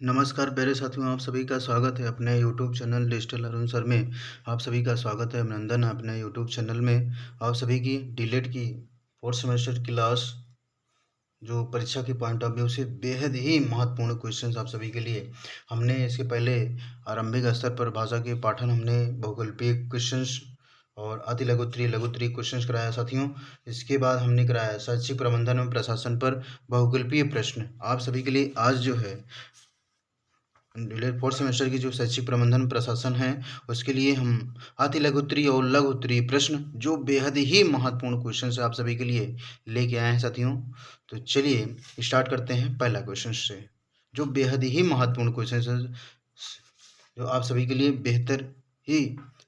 नमस्कार प्यारे साथियों, आप सभी का स्वागत है अपने YouTube channel digital Arun sir में। आप सभी का स्वागत है, अभिनंदन है अपने यूट्यूब चैनल में। आप सभी की डीलेट की फोर्थ सेमेस्टर क्लास जो परीक्षा के पॉइंट ऑफ व्यू से बेहद ही महत्वपूर्ण क्वेश्चंस आप सभी के लिए। हमने इसके पहले आरंभिक स्तर पर भाषा के पाठन हमने बहुकल्पीय क्वेश्चंस और अति लघुत्तरीय लघुत्तरीय क्वेश्चंस कराया साथियों। इसके बाद हमने कराया शैक्षिक प्रबंधन एवं प्रशासन पर बहुकल्पीय प्रश्न। आप सभी के लिए आज जो है फोर्थ सेमेस्टर की जो शैक्षिक प्रबंधन प्रशासन है उसके लिए हम अति लघुत्तरीय और लघु उत्तरीय प्रश्न जो बेहद ही महत्वपूर्ण क्वेश्चन है आप सभी के लिए लेके आए हैं साथियों। तो चलिए स्टार्ट करते हैं पहला क्वेश्चन से, जो बेहद ही महत्वपूर्ण क्वेश्चन है जो आप सभी के लिए बेहतर ही।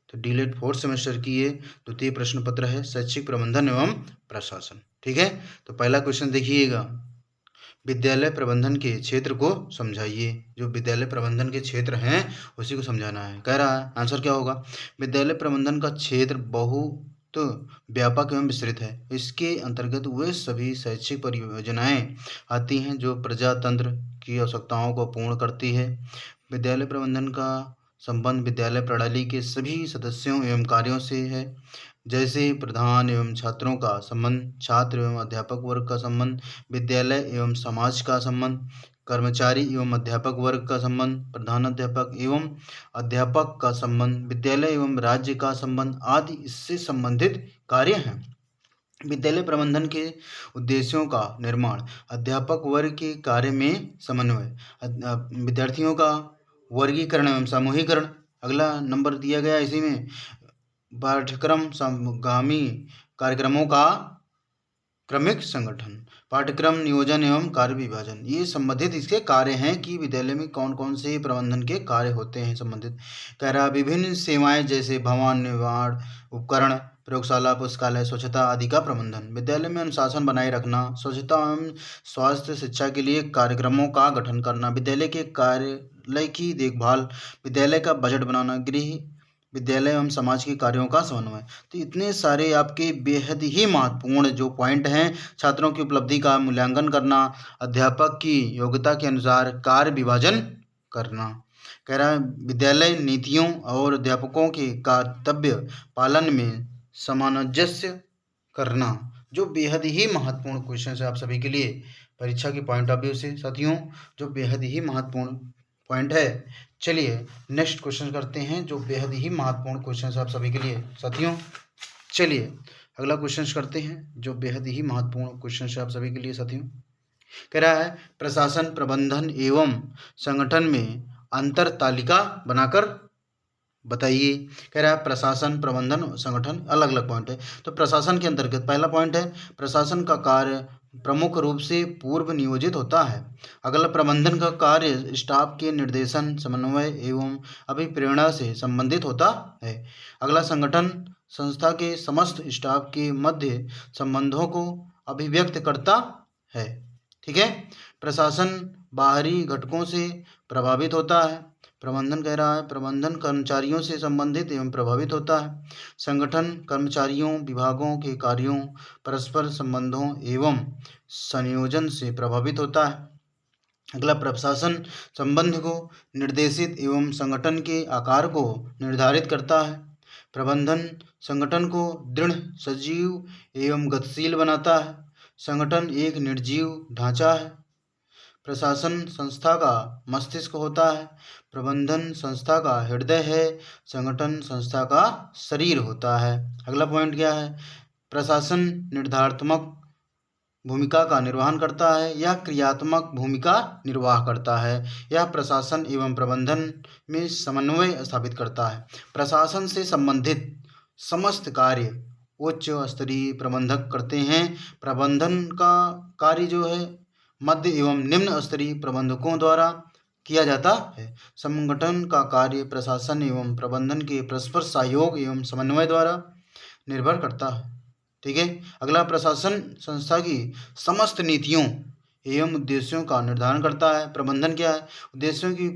तो डीलेट फोर्थ सेमेस्टर की ये द्वितीय प्रश्न पत्र है, शैक्षिक प्रबंधन एवं प्रशासन। ठीक है, तो पहला क्वेश्चन देखिएगा, विद्यालय प्रबंधन के क्षेत्र को समझाइए। जो विद्यालय प्रबंधन के क्षेत्र हैं उसी को समझाना है। कह रहा है आंसर क्या होगा, विद्यालय प्रबंधन का क्षेत्र बहुत व्यापक एवं विस्तृत है। इसके अंतर्गत वे सभी शैक्षिक परियोजनाएं आती हैं जो प्रजातंत्र की आवश्यकताओं को पूर्ण करती है। विद्यालय प्रबंधन का संबंध विद्यालय प्रणाली के सभी सदस्यों एवं कार्यों से है, जैसे प्रधान एवं छात्रों का संबंध, छात्र एवं अध्यापक वर्ग का संबंध, विद्यालय एवं समाज का संबंध, कर्मचारी एवं अध्यापक वर्ग का संबंध, प्रधानाध्यापक एवं अध्यापक का संबंध, विद्यालय एवं राज्य का संबंध आदि इससे संबंधित कार्य हैं। विद्यालय प्रबंधन के उद्देश्यों का निर्माण, अध्यापक वर्ग के कार्य में समन्वय, विद्यार्थियों का वर्गीकरण एवं समूहीकरण। अगला नंबर दिया गया इसी में, पाठ्यक्रम समगामी कार्यक्रमों का क्रमिक संगठन, पाठ्यक्रम नियोजन एवं कार्य विभाजन। ये संबंधित इसके कार्य हैं कि विद्यालय में कौन कौन से प्रबंधन के कार्य होते हैं संबंधित। कह रहा विभिन्न सेवाएं जैसे भवन निर्माण, उपकरण, प्रयोगशाला, पुस्तकालय, स्वच्छता आदि का प्रबंधन, विद्यालय में अनुशासन बनाए रखना, स्वच्छता एवं स्वास्थ्य शिक्षा के लिए कार्यक्रमों का गठन करना, विद्यालय के कार्यालय की देखभाल, विद्यालय का बजट बनाना, गृह विद्यालय एवं समाज के कार्यों का समन्वय। तो इतने सारे आपके बेहद ही महत्वपूर्ण जो पॉइंट हैं, छात्रों की उपलब्धि का मूल्यांकन करना, अध्यापक की योग्यता के अनुसार कार्य विभाजन करना। कह रहा है विद्यालय नीतियों और अध्यापकों के कर्तव्य पालन में सामंजस्य करना। जो बेहद ही महत्वपूर्ण क्वेश्चन है आप सभी के लिए परीक्षा के पॉइंट ऑफ व्यू से साथियों, जो बेहद ही महत्वपूर्ण पॉइंट है। चलिए नेक्स्ट क्वेश्चन करते हैं, जो बेहद ही महत्वपूर्ण क्वेश्चन है आप सभी के लिए साथियों। चलिए अगला क्वेश्चन करते हैं, जो बेहद ही महत्वपूर्ण क्वेश्चन है आप सभी के लिए साथियों। कह रहा है प्रशासन प्रबंधन एवं संगठन में अंतर तालिका बनाकर बताइए। कह रहा है प्रशासन प्रबंधन संगठन अलग अलग पॉइंट है। तो प्रशासन के अंतर्गत पहला पॉइंट है, प्रशासन का कार्य प्रमुख रूप से पूर्व नियोजित होता है। अगला प्रबंधन का कार्य स्टाफ के निर्देशन, समन्वय एवं अभिप्रेरणा से संबंधित होता है। अगला संगठन संस्था के समस्त स्टाफ के मध्य संबंधों को अभिव्यक्त करता है। ठीक है, प्रशासन बाहरी घटकों से प्रभावित होता है। प्रबंधन कह रहा है प्रबंधन कर्मचारियों से संबंधित एवं प्रभावित होता है। संगठन कर्मचारियों, विभागों के कार्यों, परस्पर संबंधों एवं संयोजन से प्रभावित होता है। अगला प्रशासन संबंध को निर्देशित एवं संगठन के आकार को निर्धारित करता है। प्रबंधन संगठन को दृढ़, सजीव एवं गतिशील बनाता है। संगठन एक निर्जीव ढांचा है। प्रशासन संस्था का मस्तिष्क होता है। प्रबंधन संस्था का हृदय है। संगठन संस्था का शरीर होता है। अगला पॉइंट क्या है, प्रशासन निर्धारणात्मक भूमिका का निर्वहन करता है या क्रियात्मक भूमिका निर्वाह करता है। यह प्रशासन एवं प्रबंधन में समन्वय स्थापित करता है। प्रशासन से संबंधित समस्त कार्य उच्च स्तरीय प्रबंधक करते हैं। प्रबंधन का कार्य जो है मध्य एवं निम्न स्तरीय प्रबंधकों द्वारा किया जाता है। संगठन का कार्य प्रशासन एवं प्रबंधन के परस्पर सहयोग एवं समन्वय द्वारा निर्भर करता है। ठीक है, अगला प्रशासन संस्था की समस्त नीतियों एवं उद्देश्यों का निर्धारण करता है। प्रबंधन क्या है, उद्देश्यों की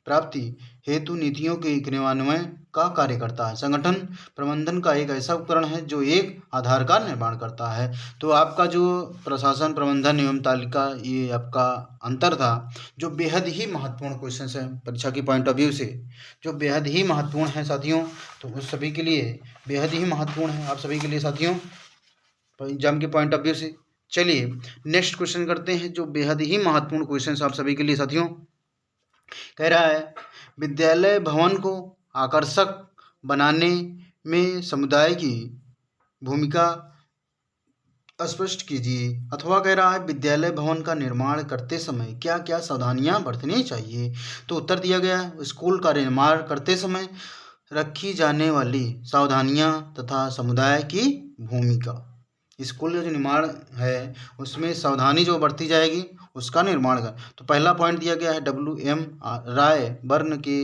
प्राप्ति हेतु नीतियों के क्रियान्वयन का कार्य करता है। संगठन प्रबंधन का एक ऐसा उपकरण है जो एक आधार का निर्माण करता है। तो आपका जो प्रशासन प्रबंधन एवं तालिका, ये आपका अंतर था, जो बेहद ही महत्वपूर्ण क्वेश्चन है परीक्षा की पॉइंट ऑफ व्यू से, जो बेहद ही महत्वपूर्ण है साथियों। तो उस सभी के लिए बेहद ही महत्वपूर्ण है आप सभी के लिए साथियों, एग्जाम के पॉइंट ऑफ व्यू से। चलिए नेक्स्ट क्वेश्चन करते हैं, जो बेहद ही महत्वपूर्ण क्वेश्चन आप सभी के लिए साथियों। कह रहा है विद्यालय भवन को आकर्षक बनाने में समुदाय की भूमिका स्पष्ट कीजिए। अथवा कह रहा है विद्यालय भवन का निर्माण करते समय क्या क्या सावधानियां बरतनी चाहिए। तो उत्तर दिया गया है स्कूल का निर्माण करते समय रखी जाने वाली सावधानियां तथा समुदाय की भूमिका। स्कूल का जो निर्माण है उसमें सावधानी जो बरती जाएगी उसका निर्माण कर। तो पहला पॉइंट दिया गया है WM राय बर्न के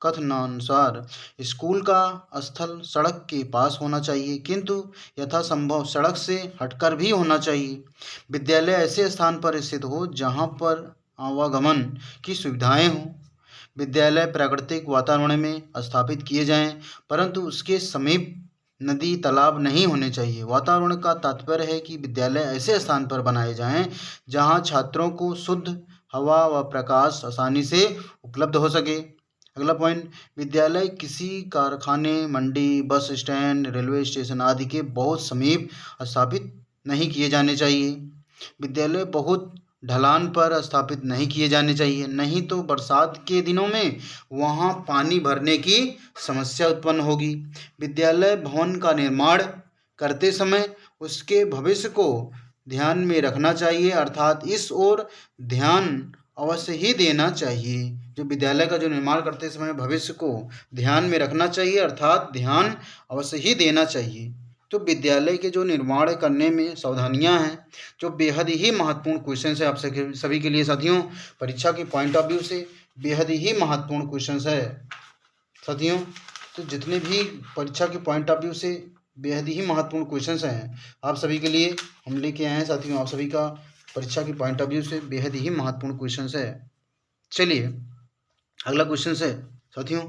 कथनानुसार स्कूल का स्थल सड़क के पास होना चाहिए, किंतु यथासंभव सड़क से हटकर भी होना चाहिए। विद्यालय ऐसे स्थान पर स्थित हो जहां पर आवागमन की सुविधाएं हों। विद्यालय प्राकृतिक वातावरण में स्थापित किए जाएं, परंतु उसके समीप नदी तालाब नहीं होने चाहिए। वातावरण का तात्पर्य है कि विद्यालय ऐसे स्थान पर बनाए जाएं जहां छात्रों को शुद्ध हवा व प्रकाश आसानी से उपलब्ध हो सके। अगला पॉइंट, विद्यालय किसी कारखाने, मंडी, बस स्टैंड, रेलवे स्टेशन आदि के बहुत समीप स्थापित नहीं किए जाने चाहिए। विद्यालय बहुत ढलान पर स्थापित नहीं किए जाने चाहिए, नहीं तो बरसात के दिनों में वहां पानी भरने की समस्या उत्पन्न होगी। विद्यालय भवन का निर्माण करते समय उसके भविष्य को ध्यान में रखना चाहिए, अर्थात इस ओर ध्यान अवश्य ही देना चाहिए। जो विद्यालय का जो निर्माण करते समय भविष्य को ध्यान में रखना चाहिए, अर्थात ध्यान अवश्य ही देना चाहिए। तो विद्यालय के जो निर्माण करने में सावधानियां हैं, जो बेहद ही महत्वपूर्ण क्वेश्चन है आप सभी के लिए साथियों, परीक्षा के पॉइंट ऑफ व्यू से बेहद ही महत्वपूर्ण क्वेश्चन है साथियों। तो जितने भी परीक्षा के पॉइंट ऑफ व्यू से बेहद ही महत्वपूर्ण क्वेश्चन हैं आप सभी के लिए हम लेके आए हैं साथियों। आप सभी का परीक्षा के पॉइंट ऑफ व्यू से बेहद ही महत्वपूर्ण क्वेश्चन है। चलिए अगला क्वेश्चन है साथियों,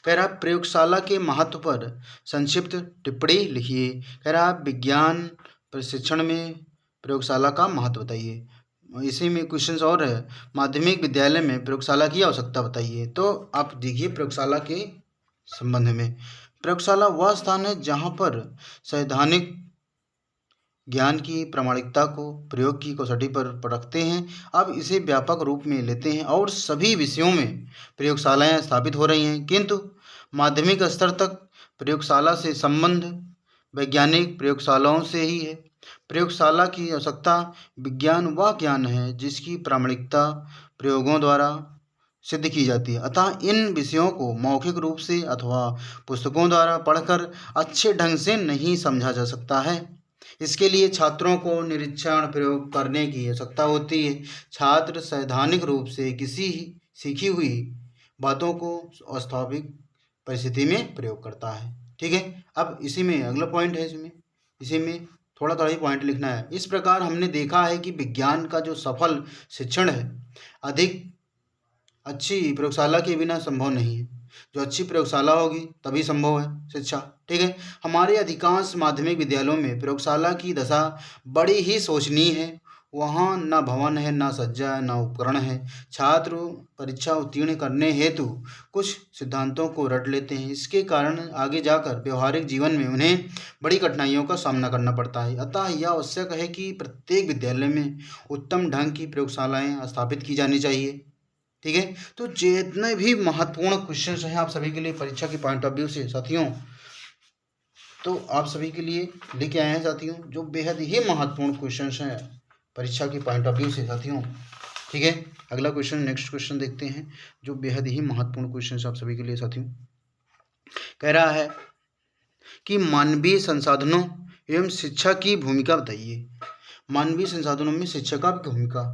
कह रहा प्रयोगशाला के महत्व पर संक्षिप्त टिप्पणी लिखिए। कह रहा विज्ञान प्रशिक्षण में प्रयोगशाला का महत्व बताइए। इसी में क्वेश्चन और है, माध्यमिक विद्यालय में प्रयोगशाला की आवश्यकता बताइए। तो आप देखिए प्रयोगशाला के संबंध में, प्रयोगशाला वह स्थान है जहाँ पर सैद्धांतिक ज्ञान की प्रामाणिकता को प्रयोग की कसौटी पर रखते हैं। अब इसे व्यापक रूप में लेते हैं और सभी विषयों में प्रयोगशालाएं स्थापित हो रही हैं, किंतु माध्यमिक स्तर तक प्रयोगशाला से संबंध वैज्ञानिक प्रयोगशालाओं से ही है। प्रयोगशाला की आवश्यकता विज्ञान वह ज्ञान है जिसकी प्रामाणिकता प्रयोगों द्वारा सिद्ध की जाती है, अतः इन विषयों को मौखिक रूप से अथवा पुस्तकों द्वारा पढ़कर अच्छे ढंग से नहीं समझा जा सकता है। इसके लिए छात्रों को निरीक्षण प्रयोग करने की आवश्यकता होती है। छात्र सैद्धांतिक रूप से किसी सीखी हुई बातों को वास्तविक परिस्थिति में प्रयोग करता है। ठीक है, अब इसी में अगला पॉइंट है, इसी में थोड़ा ही पॉइंट लिखना है। इस प्रकार हमने देखा है कि विज्ञान का जो सफल शिक्षण है अधिक अच्छी प्रयोगशाला के बिना संभव नहीं है। जो अच्छी प्रयोगशाला होगी तभी संभव है शिक्षा। ठीक है, हमारे अधिकांश माध्यमिक विद्यालयों में प्रयोगशाला की दशा बड़ी ही शोचनीय है। वहाँ न भवन है, न सज्जा है, न उपकरण है। छात्र परीक्षा उत्तीर्ण करने हेतु कुछ सिद्धांतों को रट लेते हैं, इसके कारण आगे जाकर व्यवहारिक जीवन में उन्हें बड़ी कठिनाइयों का सामना करना पड़ता है। अतः यह आवश्यक है कि प्रत्येक विद्यालय में उत्तम ढंग की प्रयोगशालाएँ स्थापित की जानी चाहिए। ठीक है, तो जितने भी महत्वपूर्ण क्वेश्चंस हैं आप सभी के लिए परीक्षा के पॉइंट ऑफ व्यू से साथियों, तो आप सभी के लिए लेके आए हैं साथियों जो बेहद ही महत्वपूर्ण क्वेश्चंस हैं परीक्षा के पॉइंट ऑफ व्यू से साथियों। ठीक है, अगला क्वेश्चन, नेक्स्ट क्वेश्चन देखते हैं जो बेहद ही महत्वपूर्ण क्वेश्चन आप सभी के लिए साथियों। कह रहा है कि मानवीय संसाधनों एवं शिक्षा की भूमिका बताइए। मानवीय संसाधनों में शिक्षा का भूमिका,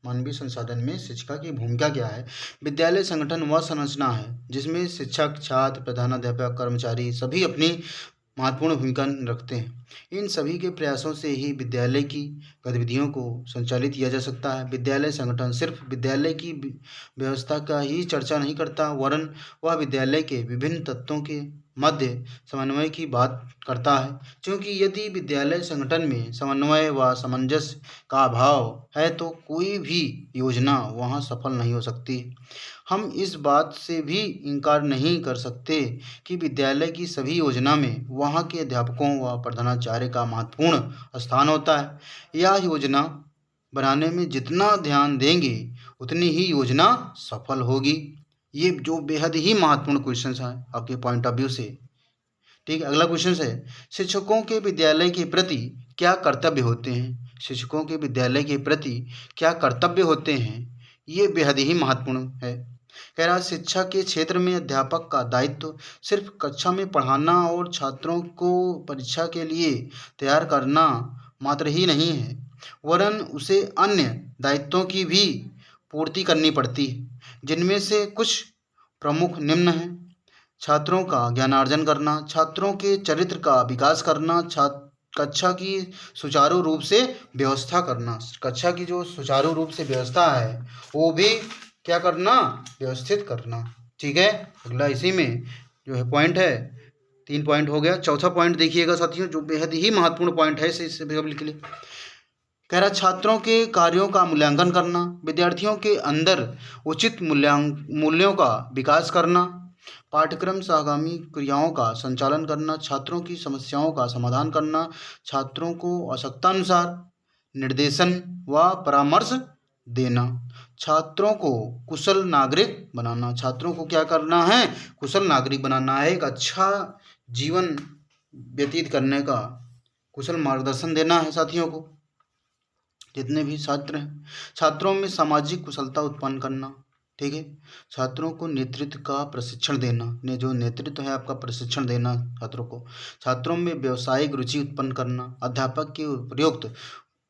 मानवीय संसाधन में शिक्षा की भूमिका क्या है। विद्यालय संगठन वह संरचना है जिसमें शिक्षक, छात्र, प्रधानाध्यापक, कर्मचारी सभी अपनी महत्वपूर्ण भूमिका रखते हैं। इन सभी के प्रयासों से ही विद्यालय की गतिविधियों को संचालित किया जा सकता है। विद्यालय संगठन सिर्फ विद्यालय की व्यवस्था का ही चर्चा नहीं करता, वरन वह विद्यालय के विभिन्न तत्वों के मध्य समन्वय की बात करता है, क्योंकि यदि विद्यालय संगठन में समन्वय व सामंजस्य का अभाव है तो कोई भी योजना वहाँ सफल नहीं हो सकती। हम इस बात से भी इनकार नहीं कर सकते कि विद्यालय की सभी योजना में वहाँ के अध्यापकों व प्रधानाचार्य का महत्वपूर्ण स्थान होता है। यह योजना बनाने में जितना ध्यान देंगे उतनी ही योजना सफल होगी। ये जो बेहद ही महत्वपूर्ण क्वेश्चन है आपके पॉइंट ऑफ व्यू से। ठीक है, अगला क्वेश्चन है, शिक्षकों के विद्यालय के प्रति क्या कर्तव्य होते हैं? शिक्षकों के विद्यालय के प्रति क्या कर्तव्य होते हैं, ये बेहद ही महत्वपूर्ण है। कह रहा शिक्षा के क्षेत्र में अध्यापक का दायित्व सिर्फ कक्षा में पढ़ाना और छात्रों को परीक्षा के लिए तैयार करना मात्र ही नहीं है, वरन उसे अन्य दायित्वों की भी पूर्ति करनी पड़ती है, जिनमें से कुछ प्रमुख निम्न हैं। छात्रों का ज्ञानार्जन करना, छात्रों के चरित्र का विकास करना, कक्षा की सुचारू रूप से व्यवस्था करना। कक्षा की जो सुचारू रूप से व्यवस्था है वो भी क्या करना, व्यवस्थित करना। ठीक है, अगला इसी में जो है पॉइंट है, 3 पॉइंट हो गया। चौथा पॉइंट देखिएगा साथियों, जो बेहद ही महत्वपूर्ण पॉइंट है इससे लिख लिए। कह रहा छात्रों के कार्यों का मूल्यांकन करना, विद्यार्थियों के अंदर उचित मूल्यों का विकास करना, पाठ्यक्रम सहगामी क्रियाओं का संचालन करना, छात्रों की समस्याओं का समाधान करना, छात्रों को आवश्यकतानुसार निर्देशन व परामर्श देना, छात्रों को कुशल नागरिक बनाना। छात्रों को क्या करना है, कुशल नागरिक बनाना है, एक अच्छा जीवन व्यतीत करने का कुशल मार्गदर्शन देना है साथियों को, जितने भी छात्र हैं। छात्रों में सामाजिक कुशलता उत्पन्न करना। ठीक है, छात्रों को नेतृत्व का प्रशिक्षण देना, ने जो नेतृत्व है आपका प्रशिक्षण देना छात्रों को। छात्रों में व्यवसायिक रुचि उत्पन्न करना। अध्यापक के उपयुक्त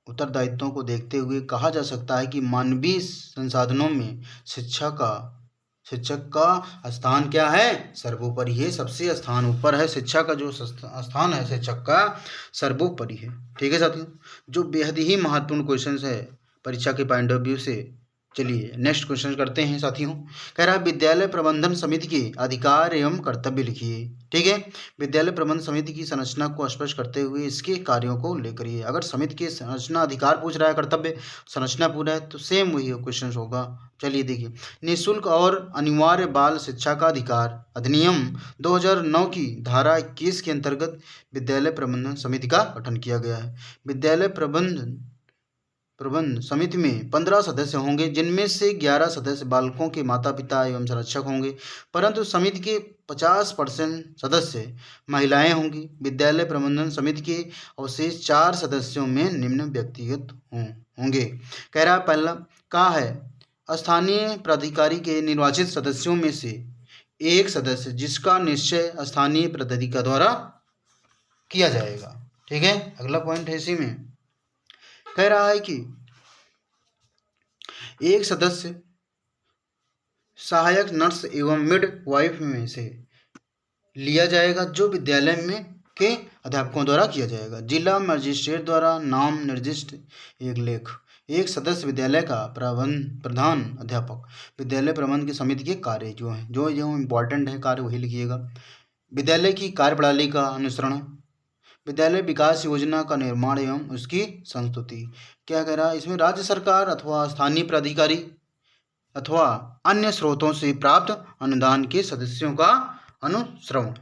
उत्तरदायित्वों को देखते हुए कहा जा सकता है कि मानवीय संसाधनों में शिक्षक का स्थान क्या है, सर्वोपरि है। सबसे स्थान ऊपर है, शिक्षा का जो स्थान है शिक्षक का सर्वोपरि है। ठीक है साथियों, जो बेहद ही महत्वपूर्ण क्वेश्चन है परीक्षा के पॉइंट ऑफ व्यू से। चलिए नेक्स्ट क्वेश्चन करते हैं साथियों। कह रहा है विद्यालय प्रबंधन समिति के अधिकार एवं कर्तव्य लिखिए। ठीक है, विद्यालय प्रबंधन समिति की संरचना को स्पष्ट करते हुए इसके कार्यों को उल्लेख करिए। अगर समिति के संरचना अधिकार पूछ रहा है, कर्तव्य संरचना पूरा है, तो सेम वही क्वेश्चन होगा। चलिए देखिए, निःशुल्क और अनिवार्य बाल शिक्षा का अधिकार अधिनियम 2009 की धारा 21 के अंतर्गत विद्यालय प्रबंधन समिति का गठन किया गया है। विद्यालय प्रबंध समिति में 15 सदस्य होंगे, जिनमें से 11 सदस्य बालकों के माता पिता एवं संरक्षक होंगे, परंतु समिति के 50% सदस्य महिलाएं होंगी। विद्यालय प्रबंधन समिति के अवशेष 4 सदस्यों में निम्न व्यक्तिगत होंगे। कह रहा पहला कहा है, स्थानीय प्राधिकारी के निर्वाचित सदस्यों में से एक सदस्य जिसका निश्चय स्थानीय प्राधिकारी द्वारा किया जाएगा। ठीक है, अगला पॉइंट है इसी में। कह रहा है कि एक सदस्य सहायक नर्स एवं मिड वाइफ में से लिया जाएगा, जो विद्यालय में के अध्यापकों द्वारा किया जाएगा। जिला मजिस्ट्रेट द्वारा नाम निर्दिष्ट एक लेख। एक सदस्य विद्यालय का प्रधान अध्यापक। विद्यालय प्रबंधन की समिति के कार्य जो इम्पोर्टेंट है कार्य वही लिखिएगा। विद्यालय की कार्यप्रणाली का अनुसरण, विद्यालय विकास योजना का निर्माण एवं उसकी संस्तुति। क्या कह रहा है इसमें, राज्य सरकार अथवा स्थानीय प्राधिकारी अथवा अन्य स्रोतों से प्राप्त अनुदान के सदस्यों का अनुश्रवण।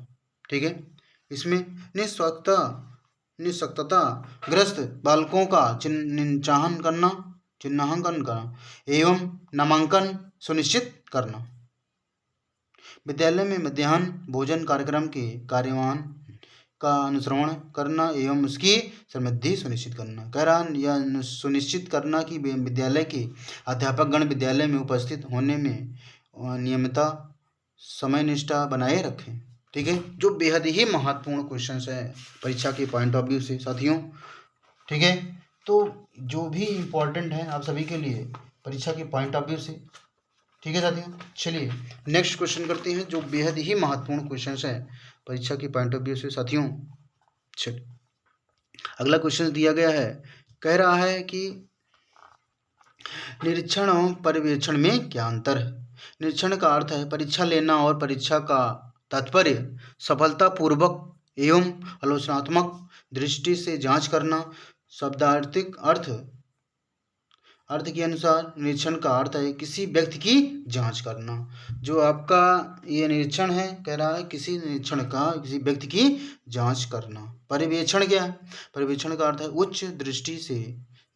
ठीक है, इसमें निःशक्तता ग्रस्त बालकों का चिन्हांकन करना एवं नामांकन सुनिश्चित करना। विद्यालय में मध्याह्न भोजन कार्यक्रम के कार्यान्वयन का अनुश्रवण करना एवं उसकी समृद्धि सुनिश्चित करना। कह रहा यह सुनिश्चित करना कि विद्यालय के अध्यापकगण विद्यालय में उपस्थित होने में नियमितता समय निष्ठा बनाए रखें। ठीक है, जो बेहद ही महत्वपूर्ण क्वेश्चन है परीक्षा के पॉइंट ऑफ व्यू से साथियों। ठीक है, तो जो भी इम्पोर्टेंट है आप सभी के लिए परीक्षा के पॉइंट ऑफ व्यू से, ठीक है साथियों, चलिए नेक्स्ट क्वेश्चन करते हैं जो बेहद ही महत्वपूर्ण क्वेश्चन है परीक्षा की पॉइंट ऑफ व्यू से साथियों। चलिए अगला क्वेश्चन दिया गया है, कह रहा है कि निरीक्षण और पर्यवेक्षण में क्या अंतर है। निरीक्षण का अर्थ है परीक्षा लेना और परीक्षा का तात्पर्य सफलतापूर्वक एवं आलोचनात्मक दृष्टि से जांच करना। शब्दार्थिक अर्थ के अनुसार निरीक्षण का अर्थ है किसी व्यक्ति की जांच करना। जो आपका ये निरीक्षण है, कह रहा है किसी निरीक्षण का किसी व्यक्ति की जांच करना। पर्यवेक्षण क्या है? पर्यवेक्षण का अर्थ है उच्च दृष्टि से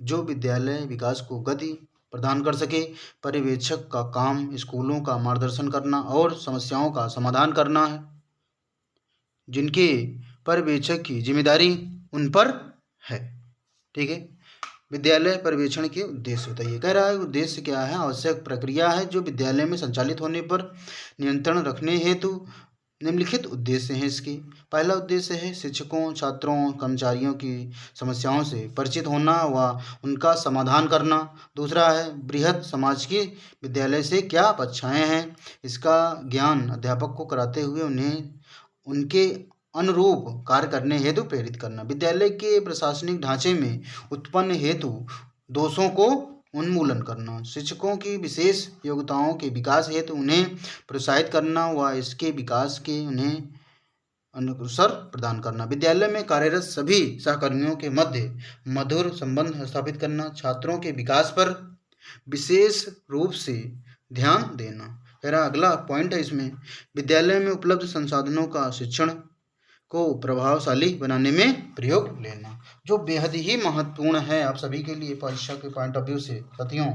जो विद्यालय विकास को गति प्रदान कर सके। पर्यवेक्षक का काम स्कूलों का मार्गदर्शन करना और समस्याओं का समाधान करना है। जिनके पर्यवेक्षक की जिम्मेदारी उन पर है। ठीक है, विद्यालय पर्यवेक्षण के उद्देश्य बताइए। कह रहा है उद्देश्य क्या है? आवश्यक प्रक्रिया है जो विद्यालय में संचालित होने पर नियंत्रण रखने हेतु निम्नलिखित उद्देश्य हैं इसके। पहला उद्देश्य है शिक्षकों, छात्रों, कर्मचारियों की समस्याओं से परिचित होना व उनका समाधान करना। दूसरा है बृहद समाज की विद्यालय से क्या अपेक्षाएं हैं, इसका ज्ञान अध्यापक को कराते हुए उन्हें उनके अनुरूप कार्य करने हेतु प्रेरित करना। विद्यालय के प्रशासनिक ढांचे में उत्पन्न हेतु दोषों को उन्मूलन करना। शिक्षकों की विशेष योग्यताओं के विकास हेतु उन्हें प्रोत्साहित करना व इसके विकास के उन्हें अवसर प्रदान करना। विद्यालय में कार्यरत सभी सहकर्मियों के मध्य मधुर संबंध स्थापित करना। छात्रों के विकास पर विशेष रूप से ध्यान देना। कह रहा अगला पॉइंट है इसमें, विद्यालय में उपलब्ध संसाधनों का शिक्षण को प्रभावशाली बनाने में प्रयोग लेना, जो बेहद ही महत्वपूर्ण है आप सभी के लिए परीक्षा के पॉइंट ऑफ व्यू से साथियों।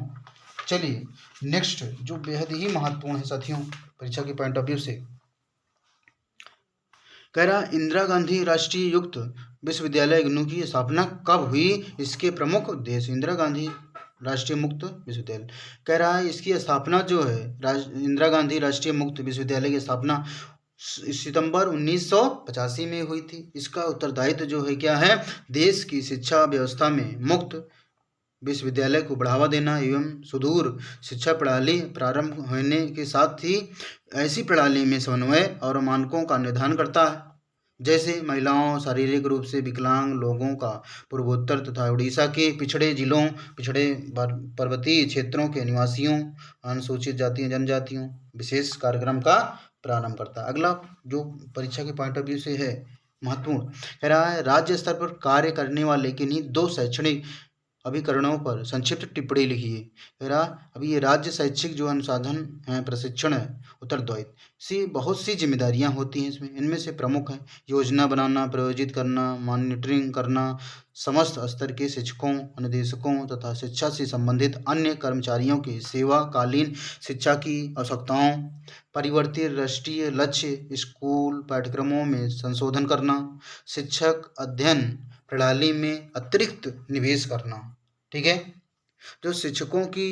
चलिए नेक्स्ट जो बेहद ही महत्वपूर्ण है साथियों परीक्षा के पॉइंट ऑफ व्यू से, कह रहा इंदिरा गांधी राष्ट्रीय युक्त विश्वविद्यालय इग्नू की स्थापना कब हुई, इसके प्रमुख उद्देश्य। इंदिरा गांधी राष्ट्रीय मुक्त विश्वविद्यालय, कह रहा है इसकी स्थापना जो है इंदिरा गांधी राष्ट्रीय मुक्त विश्वविद्यालय की स्थापना सितंबर 1985 में हुई थी। इसका उत्तरदायित्व जो है क्या है, देश की शिक्षा व्यवस्था में मुक्त विश्वविद्यालय को बढ़ावा देना एवं सुदूर शिक्षा प्रणाली प्रारंभ होने के साथ ही ऐसी प्रणाली में समन्वय और मानकों का निर्धारण करता है, जैसे महिलाओं, शारीरिक रूप से विकलांग लोगों का, पूर्वोत्तर तथा उड़ीसा के पिछड़े जिलों, पिछड़े पर्वतीय क्षेत्रों के निवासियों, अनुसूचित जातियों जनजातियों विशेष कार्यक्रम का प्रारंभ करता है। अगला जो परीक्षा के पॉइंट ऑफ व्यू से है महत्वपूर्ण, कह रहा है राज्य स्तर पर कार्य करने वाले किन्हीं 2 शैक्षणिक अभिकरणों पर संक्षिप्त टिप्पणी लिखिए। कह रहा अभी ये राज्य शैक्षिक जो अनुसाधन है, प्रशिक्षण है, उत्तरदायित्व सी बहुत सी जिम्मेदारियां होती हैं इसमें। इनमें से प्रमुख है योजना बनाना, प्रायोजित करना, मॉनिटरिंग करना, समस्त स्तर के शिक्षकों, अनुदेशकों तथा शिक्षा से संबंधित अन्य कर्मचारियों के सेवाकालीन शिक्षा की आवश्यकताओं, परिवर्तित राष्ट्रीय लक्ष्य स्कूल पाठ्यक्रमों में संशोधन करना, शिक्षक अध्ययन प्रणाली में अतिरिक्त निवेश करना। ठीक है, जो शिक्षकों की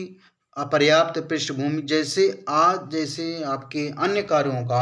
अपर्याप्त पृष्ठभूमि जैसे आपके अन्य कार्यों का